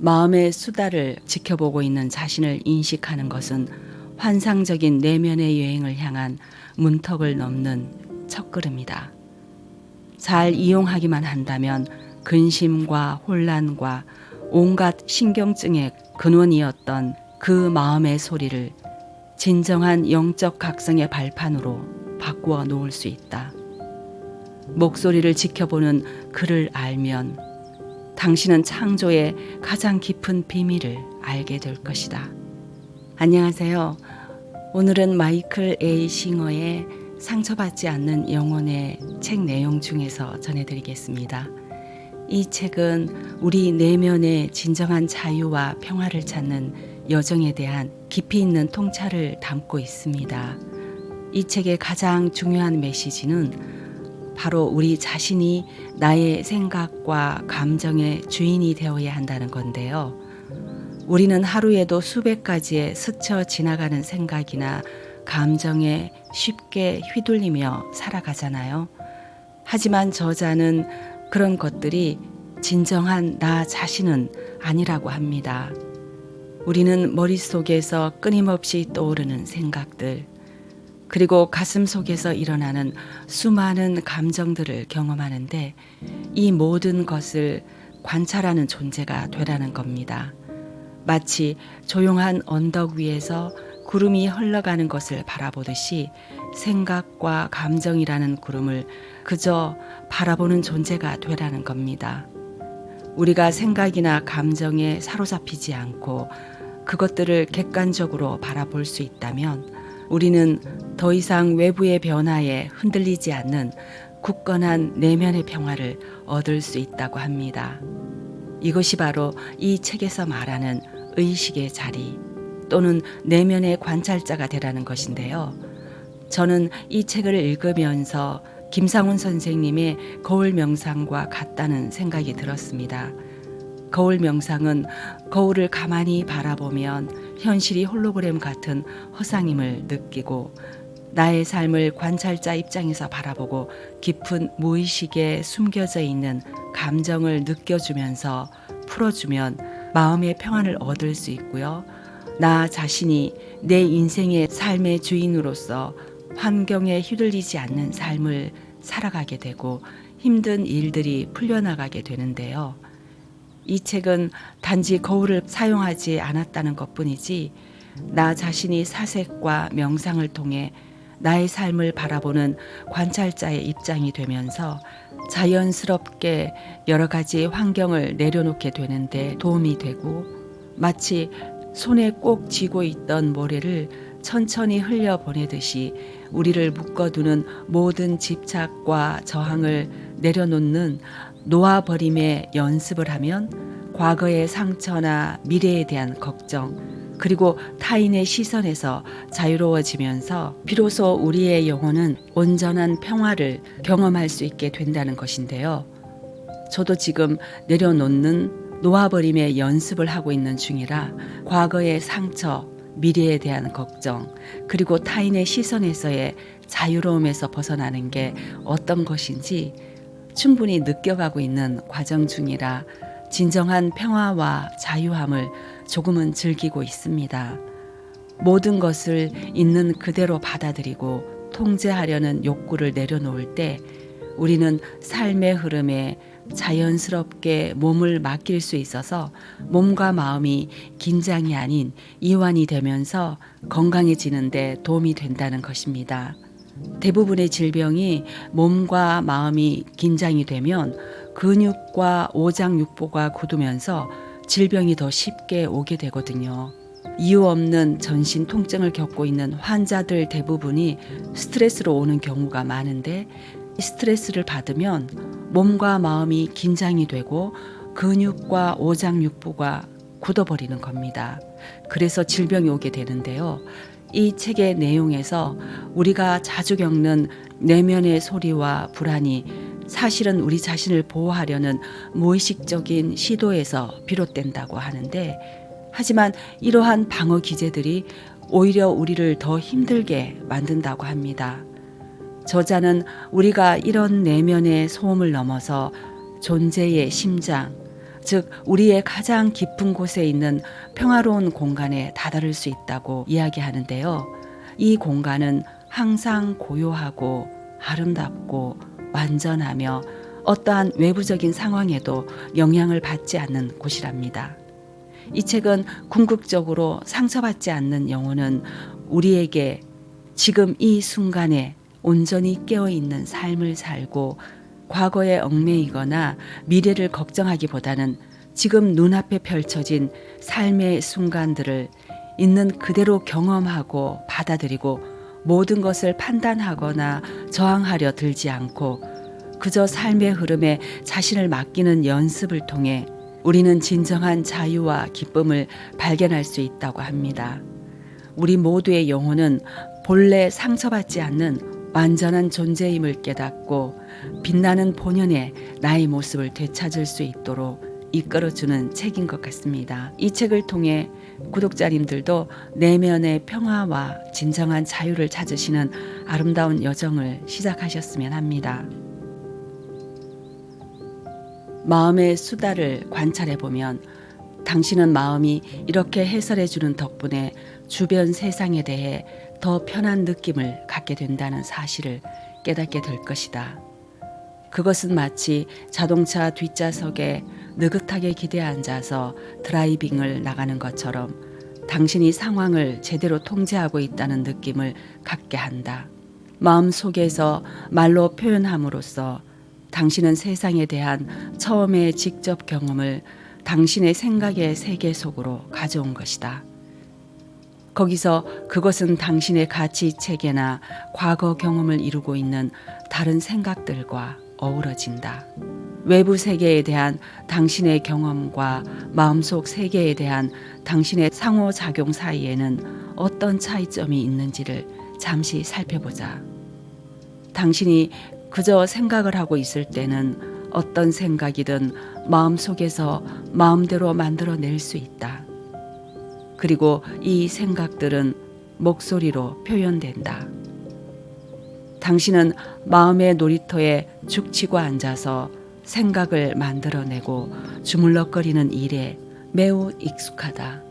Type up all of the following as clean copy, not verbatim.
마음의 수다를 지켜보고 있는 자신을 인식하는 것은 환상적인 내면의 여행을 향한 문턱을 넘는 첫걸음이다. 잘 이용하기만 한다면 근심과 혼란과 온갖 신경증의 근원이었던 그 마음의 소리를 진정한 영적 각성의 발판으로 바꾸어 놓을 수 있다. 목소리를 지켜보는 그를 알면 당신은 창조의 가장 깊은 비밀을 알게 될 것이다. 안녕하세요. 오늘은 마이클 A. 싱어의 상처받지 않는 영혼의 책 내용 중에서 전해드리겠습니다. 이 책은 우리 내면의 진정한 자유와 평화를 찾는 여정에 대한 깊이 있는 통찰을 담고 있습니다. 이 책의 가장 중요한 메시지는 바로 우리 자신이 나의 생각과 감정의 주인이 되어야 한다는 건데요. 우리는 하루에도 수백 가지의 스쳐 지나가는 생각이나 감정에 쉽게 휘둘리며 살아가잖아요. 하지만 저자는 그런 것들이 진정한 나 자신은 아니라고 합니다. 우리는 머릿속에서 끊임없이 떠오르는 생각들, 그리고 가슴 속에서 일어나는 수많은 감정들을 경험하는데 이 모든 것을 관찰하는 존재가 되라는 겁니다. 마치 조용한 언덕 위에서 구름이 흘러가는 것을 바라보듯이 생각과 감정이라는 구름을 그저 바라보는 존재가 되라는 겁니다. 우리가 생각이나 감정에 사로잡히지 않고 그것들을 객관적으로 바라볼 수 있다면 우리는 더 이상 외부의 변화에 흔들리지 않는 굳건한 내면의 평화를 얻을 수 있다고 합니다. 이것이 바로 이 책에서 말하는 의식의 자리 또는 내면의 관찰자가 되라는 것인데요. 저는 이 책을 읽으면서 김상훈 선생님의 거울 명상과 같다는 생각이 들었습니다. 거울 명상은 거울을 가만히 바라보면 현실이 홀로그램 같은 허상임을 느끼고 나의 삶을 관찰자 입장에서 바라보고 깊은 무의식에 숨겨져 있는 감정을 느껴주면서 풀어주면 마음의 평안을 얻을 수 있고요. 나 자신이 내 인생의 삶의 주인으로서 환경에 휘둘리지 않는 삶을 살아가게 되고 힘든 일들이 풀려나가게 되는데요. 이 책은 단지 거울을 사용하지 않았다는 것뿐이지 나 자신이 사색과 명상을 통해 나의 삶을 바라보는 관찰자의 입장이 되면서 자연스럽게 여러 가지 환경을 내려놓게 되는데 도움이 되고 마치 손에 꼭 쥐고 있던 모래를 천천히 흘려보내듯이 우리를 묶어두는 모든 집착과 저항을 내려놓는 놓아버림의 연습을 하면 과거의 상처나 미래에 대한 걱정 그리고 타인의 시선에서 자유로워지면서 비로소 우리의 영혼은 온전한 평화를 경험할 수 있게 된다는 것인데요. 저도 지금 내려놓는 놓아버림의 연습을 하고 있는 중이라 과거의 상처, 미래에 대한 걱정, 그리고 타인의 시선에서의 자유로움에서 벗어나는 게 어떤 것인지 충분히 느껴가고 있는 과정 중이라 진정한 평화와 자유함을 조금은 즐기고 있습니다. 모든 것을 있는 그대로 받아들이고 통제하려는 욕구를 내려놓을 때 우리는 삶의 흐름에 자연스럽게 몸을 맡길 수 있어서 몸과 마음이 긴장이 아닌 이완이 되면서 건강해지는 데 도움이 된다는 것입니다. 대부분의 질병이 몸과 마음이 긴장이 되면 근육과 오장육부가 굳으면서 질병이 더 쉽게 오게 되거든요. 이유 없는 전신 통증을 겪고 있는 환자들 대부분이 스트레스로 오는 경우가 많은데 스트레스를 받으면 몸과 마음이 긴장이 되고 근육과 오장육부가 굳어버리는 겁니다. 그래서 질병이 오게 되는데요. 이 책의 내용에서 우리가 자주 겪는 내면의 소리와 불안이 사실은 우리 자신을 보호하려는 무의식적인 시도에서 비롯된다고 하는데 하지만 이러한 방어 기제들이 오히려 우리를 더 힘들게 만든다고 합니다. 저자는 우리가 이런 내면의 소음을 넘어서 존재의 심장, 즉 우리의 가장 깊은 곳에 있는 평화로운 공간에 다다를 수 있다고 이야기하는데요. 이 공간은 항상 고요하고 아름답고 완전하며 어떠한 외부적인 상황에도 영향을 받지 않는 곳이랍니다. 이 책은 궁극적으로 상처받지 않는 영혼은 우리에게 지금 이 순간에 온전히 깨어있는 삶을 살고 과거에 얽매이거나 미래를 걱정하기보다는 지금 눈앞에 펼쳐진 삶의 순간들을 있는 그대로 경험하고 받아들이고 모든 것을 판단하거나 저항하려 들지 않고 그저 삶의 흐름에 자신을 맡기는 연습을 통해 우리는 진정한 자유와 기쁨을 발견할 수 있다고 합니다. 우리 모두의 영혼은 본래 상처받지 않는 완전한 존재임을 깨닫고 빛나는 본연의 나의 모습을 되찾을 수 있도록 이끌어주는 책인 것 같습니다. 이 책을 통해 구독자님들도 내면의 평화와 진정한 자유를 찾으시는 아름다운 여정을 시작하셨으면 합니다. 마음의 수다를 관찰해 보면 당신은 마음이 이렇게 해설해 주는 덕분에 주변 세상에 대해 더 편한 느낌을 갖게 된다는 사실을 깨닫게 될 것이다. 그것은 마치 자동차 뒷좌석에 느긋하게 기대 앉아서 드라이빙을 나가는 것처럼 당신이 상황을 제대로 통제하고 있다는 느낌을 갖게 한다. 마음 속에서 말로 표현함으로써 당신은 세상에 대한 처음의 직접 경험을 당신의 생각의 세계 속으로 가져온 것이다. 거기서 그것은 당신의 가치 체계나 과거 경험을 이루고 있는 다른 생각들과 어우러진다. 외부 세계에 대한 당신의 경험과 마음속 세계에 대한 당신의 상호작용 사이에는 어떤 차이점이 있는지를 잠시 살펴보자. 당신이 그저 생각을 하고 있을 때는 어떤 생각이든 마음속에서 마음대로 만들어낼 수 있다. 그리고 이 생각들은 목소리로 표현된다. 당신은 마음의 놀이터에 죽치고 앉아서 생각을 만들어내고 주물럭거리는 일에 매우 익숙하다.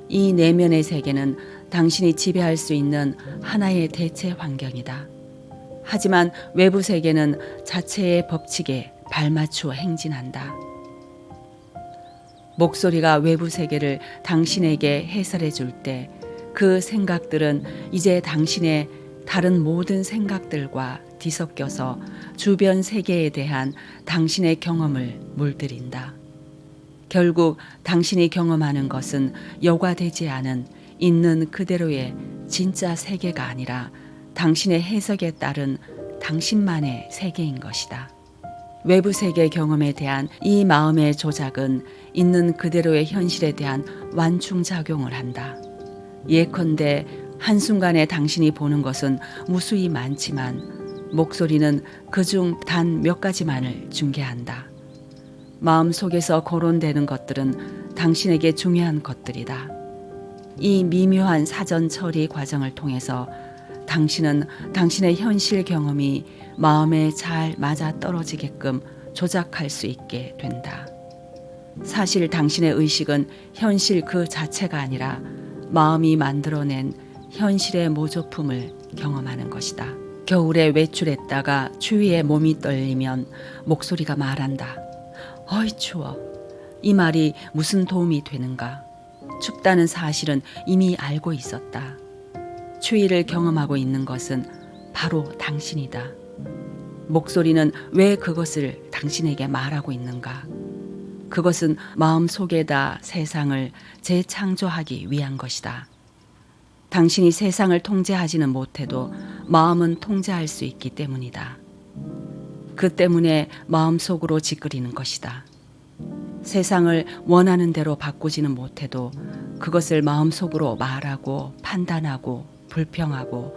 이 내면의 세계는 당신이 지배할 수 있는 하나의 대체 환경이다. 하지만 외부 세계는 자체의 법칙에 발맞추어 행진한다. 목소리가 외부 세계를 당신에게 해설해 줄 때 그 생각들은 이제 당신의 다른 모든 생각들과 뒤섞여서 주변 세계에 대한 당신의 경험을 물들인다. 결국 당신이 경험하는 것은 여과되지 않은 있는 그대로의 진짜 세계가 아니라 당신의 해석에 따른 당신만의 세계인 것이다. 외부 세계 경험에 대한 이 마음의 조작은 있는 그대로의 현실에 대한 완충작용을 한다. 예컨대 한순간에 당신이 보는 것은 무수히 많지만 목소리는 그중 단 몇 가지만을 중개한다. 마음속에서 거론되는 것들은 당신에게 중요한 것들이다. 이 미묘한 사전 처리 과정을 통해서 당신은 당신의 현실 경험이 마음에 잘 맞아 떨어지게끔 조작할 수 있게 된다. 사실 당신의 의식은 현실 그 자체가 아니라 마음이 만들어낸 현실의 모조품을 경험하는 것이다. 겨울에 외출했다가 추위에 몸이 떨리면 목소리가 말한다. 어이 추워. 이 말이 무슨 도움이 되는가? 춥다는 사실은 이미 알고 있었다. 추위를 경험하고 있는 것은 바로 당신이다. 목소리는 왜 그것을 당신에게 말하고 있는가? 그것은 마음속에다 세상을 재창조하기 위한 것이다. 당신이 세상을 통제하지는 못해도 마음은 통제할 수 있기 때문이다. 그 때문에 마음속으로 짓거리는 것이다. 세상을 원하는 대로 바꾸지는 못해도 그것을 마음속으로 말하고 판단하고 불평하고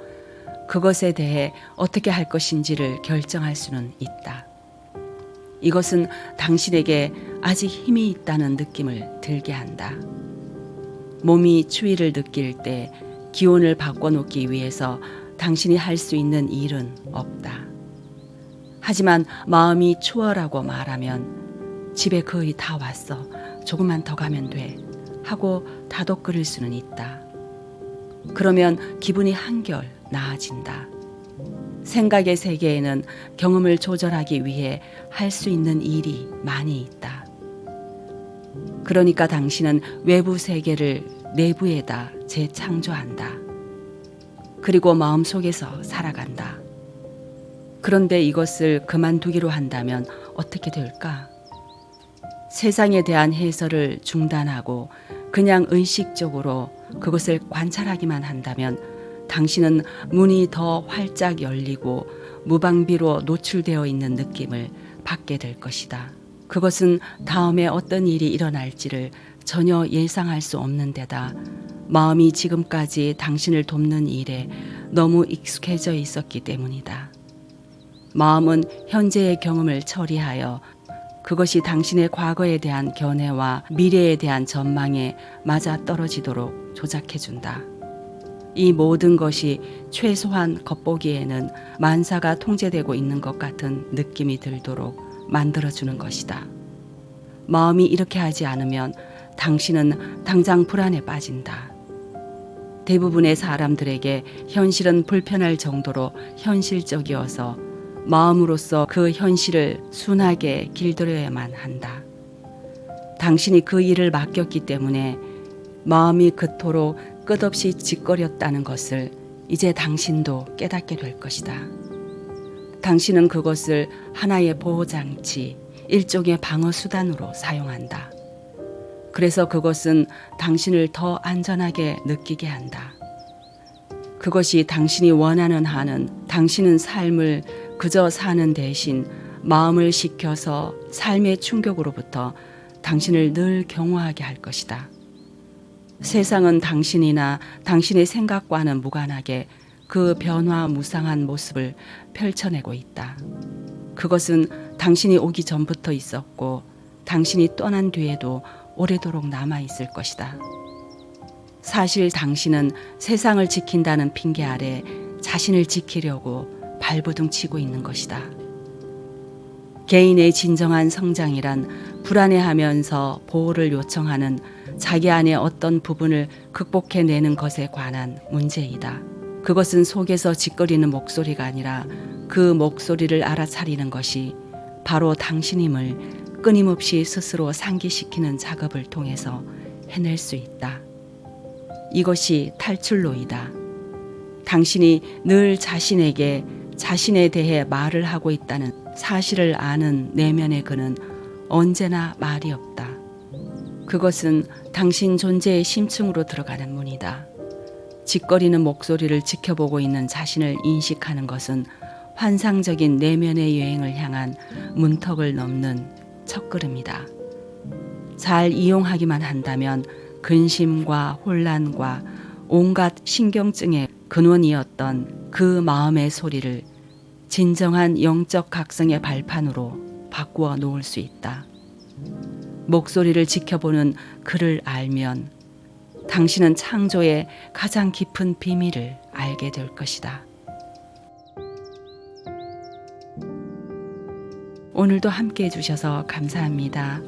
그것에 대해 어떻게 할 것인지를 결정할 수는 있다. 이것은 당신에게 아직 힘이 있다는 느낌을 들게 한다. 몸이 추위를 느낄 때 기온을 바꿔놓기 위해서 당신이 할 수 있는 일은 없다. 하지만 마음이 추워라고 말하면 집에 거의 다 왔어. 조금만 더 가면 돼. 하고 다독거릴 수는 있다. 그러면 기분이 한결 나아진다. 생각의 세계에는 경험을 조절하기 위해 할 수 있는 일이 많이 있다. 그러니까 당신은 외부 세계를 내부에다 재창조한다. 그리고 마음속에서 살아간다. 그런데 이것을 그만두기로 한다면 어떻게 될까? 세상에 대한 해설을 중단하고 그냥 의식적으로 그것을 관찰하기만 한다면 당신은 문이 더 활짝 열리고 무방비로 노출되어 있는 느낌을 받게 될 것이다. 그것은 다음에 어떤 일이 일어날지를 전혀 예상할 수 없는 데다 마음이 지금까지 당신을 돕는 일에 너무 익숙해져 있었기 때문이다. 마음은 현재의 경험을 처리하여 그것이 당신의 과거에 대한 견해와 미래에 대한 전망에 맞아 떨어지도록 조작해준다. 이 모든 것이 최소한 겉보기에는 만사가 통제되고 있는 것 같은 느낌이 들도록 만들어주는 것이다. 마음이 이렇게 하지 않으면 당신은 당장 불안에 빠진다. 대부분의 사람들에게 현실은 불편할 정도로 현실적이어서 마음으로서 그 현실을 순하게 길들여야만 한다. 당신이 그 일을 맡겼기 때문에 마음이 그토록 끝없이 짓거렸다는 것을 이제 당신도 깨닫게 될 것이다. 당신은 그것을 하나의 보호장치, 일종의 방어수단으로 사용한다. 그래서 그것은 당신을 더 안전하게 느끼게 한다. 그것이 당신이 원하는 한은 당신은 삶을 그저 사는 대신 마음을 식혀서 삶의 충격으로부터 당신을 늘 경화하게 할 것이다. 세상은 당신이나 당신의 생각과는 무관하게 그 변화무쌍한 모습을 펼쳐내고 있다. 그것은 당신이 오기 전부터 있었고 당신이 떠난 뒤에도 오래도록 남아있을 것이다. 사실 당신은 세상을 지킨다는 핑계 아래 자신을 지키려고 발버둥 치고 있는 것이다. 개인의 진정한 성장이란 불안해하면서 보호를 요청하는 자기 안의 어떤 부분을 극복해내는 것에 관한 문제이다. 그것은 속에서 짓거리는 목소리가 아니라 그 목소리를 알아차리는 것이 바로 당신임을 끊임없이 스스로 상기시키는 작업을 통해서 해낼 수 있다. 이것이 탈출로이다. 당신이 늘 자신에게 자신에 대해 말을 하고 있다는 사실을 아는 내면의 그는 언제나 말이 없다. 그것은 당신 존재의 심층으로 들어가는 문이다. 짓거리는 목소리를 지켜보고 있는 자신을 인식하는 것은 환상적인 내면의 여행을 향한 문턱을 넘는 첫걸음이다. 잘 이용하기만 한다면 근심과 혼란과 온갖 신경증의 근원이었던 그 마음의 소리를 진정한 영적 각성의 발판으로 바꾸어 놓을 수 있다. 목소리를 지켜보는 그를 알면 당신은 창조의 가장 깊은 비밀을 알게 될 것이다. 오늘도 함께 해주셔서 감사합니다.